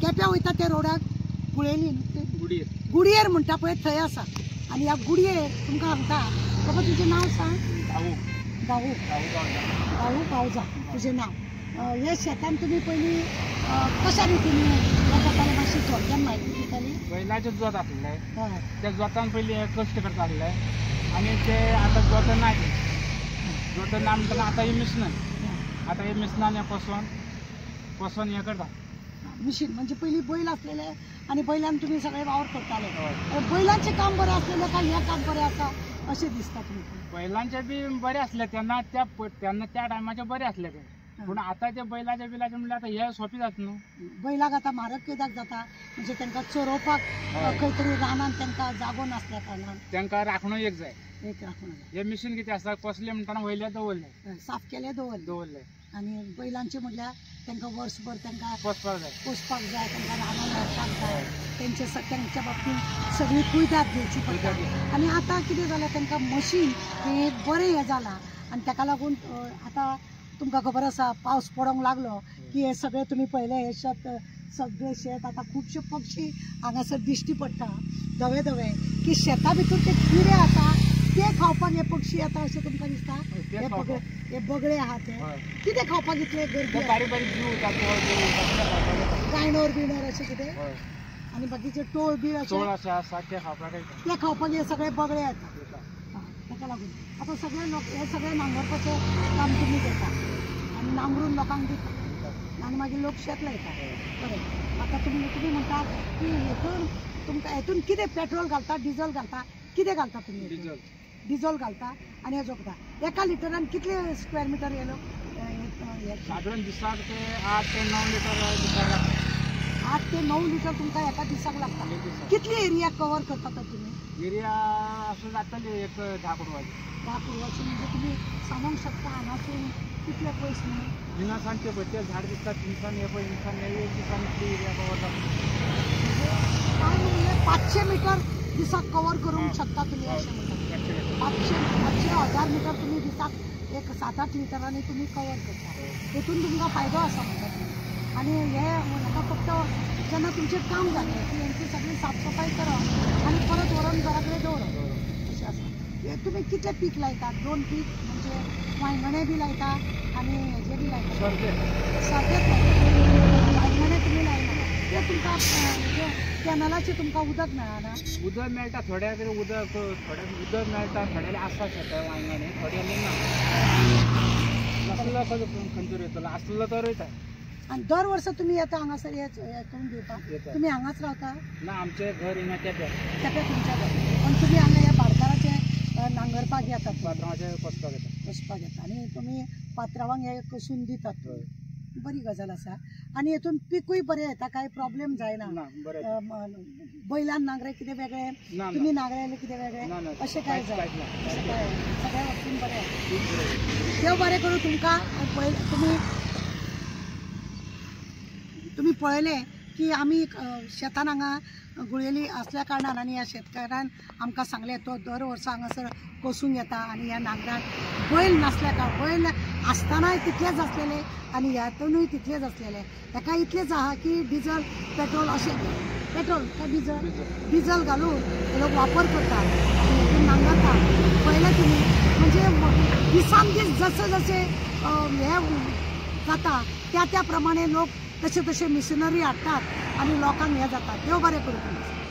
केप्यां वयता त्या रोडाक गुळेली गुडयेर म्हणटा पळय थंय आसा आनी ह्या गुडयेर तुमकां सांगता बाबा तुजें नांव सांग गावू गावजा तुजें नांव हे शेतान तुमी पयलीं कशा रितीन करताले मातशी थोडक्यान म्हायती दिताली बैलाचे जोत आसले त्या जोतान पयलीं कश्ट करता आसले आनी ते आतां जोत ना जोत ना म्हणटना आतां ही मिशिनां आतां हे मिशिनान पोसोन हे करता मिशीन म्हणजे पयलीं बैल आसलेले आनी बैलान तुमी सगळे वावर करताले बैलांचें काम बरें आसलेलें काय हें काम बरें आसा अशें दिसता तुमकां बैलांचे बी बरें आसले तेन्ना त्या टायमाचे बरें आसले ते पूण आतां ते बैलाचे बिलाचे म्हणल्यार आतां हे सोंपी जाता न्हू बैलाक आतां म्हारग कित्याक जाता म्हणजे तांकां चरोवपाक खंय तरी रानान तांकां जागो नासल्या कारणान तांकां राखणो एक जाय राखणो जाय हे मिशीन कितें आसता कसले म्हणटना वयले दवरले साफ केले दवरले आनी बैलांचे म्हटल्यार तांकां वर्सभर तांकां पोसपाक जाय तांकां रानान व्हरपाक जाय तेंच्या बाबतींत सगळी कुयदाद घेवची पडटा आनी आतां कितें जालां तांकां मशीन हें एक बरें हें जालां आनी ताका लागून आतां तुमकां खबर आसा पावस पडोंक लागलो की हे सगळे तुमी पळयले हे शेत सगळे शेत आतां खुबशे पक्षी हांगासर दिश्टी पडटा धवे धवे की शेता भितर ते किडे आसा ते खावपाक हे पक्षी येता अशें तुमकां दिसता हे बगळे आहा ते कितें खावपाक इतले गर्दी गायणोर बिणोर अशें कितें आनी बाकीचे टोळ बी अशें ते खावपाक हे सगळे बगळे येता ताका लागून आतां सगळे लोक हे सगळे नांगरपाचें काम तुमी घेता आनी नांगरून लोकांक दिता आनी मागीर लोक शेत लायता बरें आतां तुमी म्हणटा की हेतून तुमकां हेतून कितें पेट्रोल घालता डिझल घालता कितें घालता तुमी डिझल घालता आनी हे जोगता एका लिटरान कितले स्क्वेअर मिटर येलो सादारण दिसाक ते 8 ते 9 लिटर 8 ते 9 लिटर तुमकां एका दिसाक लागता कितली एरिया कवर करता तर तुमी एरिया असं जातली एक 10 फुटवाची म्हणजे तुमी सांगूंक शकता हांगासून कितले पयस न्हू हिंगासान ते बच्चे झाड दिसता थिंगसान हे पळय हिंगसान एक दिसान इतली एरिया कवर जाता काय म्हणले 500 मीटर दिसाक कवर करूंक शकता तुमी अशें म्हणटा 500-1000 मीटर तुमी दिसाक एक 7-8 लिटरांनी तुमी कवर करता हेतून तुमकां फायदो आसा म्हणटा तुमी आनी हे म्हाका फक्त जेन्ना तुमचें काम जालें की हेंची सगळी साफसफाई करप आनी परत व्हरून घरा कडेन दवरप अशें आसा हे तुमी कितले पीक लायतात 2 पीक म्हणजे वांयगणे बी लायता आनी हेजे बी लायता सर्देत वांयगणे तुमी लायना ते तुमकां कॅनलाचें तुमकां उदक मेळना उदक मेळटा थोड्या कडेन उदक मेळटा थोड्याले आसता शेतां वांयगणे थोड्याले ना नासलो खंयचो रोयतलो आसलो तो रोयता आनी दर वर्सा तुमी येता हांगासर हे करून दिवपाक तुमी हांगाच रावता ना आमचें घर हिंगा केप्यां तुमच्या घर पण तुमी हांगा ह्या बारदाराचे नांगरपाक येतात पात्रांवाचें पोसपाक येता आनी तुमी पात्रांवांक हे कसून दितात बरी गजाल आसा आनी हेतून पिकूय बरें येता काय प्रॉब्लेम जायना बैलान नांगरे कितें वेगळे तुमी नांगरले कितें वेगळे अशें काय जाय सगळ्या बाबतींत बरें देव बरें करूं तुमकां तुमी पळयलें की आमी शेतान हांगा गुळेली असल्या कारणान आनी ह्या शेतकारान आमकां सांगलें तो दर वर्सा हांगासर कोसूंक येता आनी ह्या नांगरान बैल नासल्या कारणान बैल आसतानाय तितलेच आसलेले आनी ह्यातूनय तितलेच आसलेले ताका इतलेच आहा की डिझल पेट्रोल अशें पेट्रोल काय डिझल घालून लोक वापर करता आनी हेतून नांगरता पळयलें तुमी म्हणजे दिसान दीस जशें हे जाता त्या प्रमाणे लोक तशे मिशनरी हाडटात आनी लोकांक हें जाता देव बरें करूं तुमकां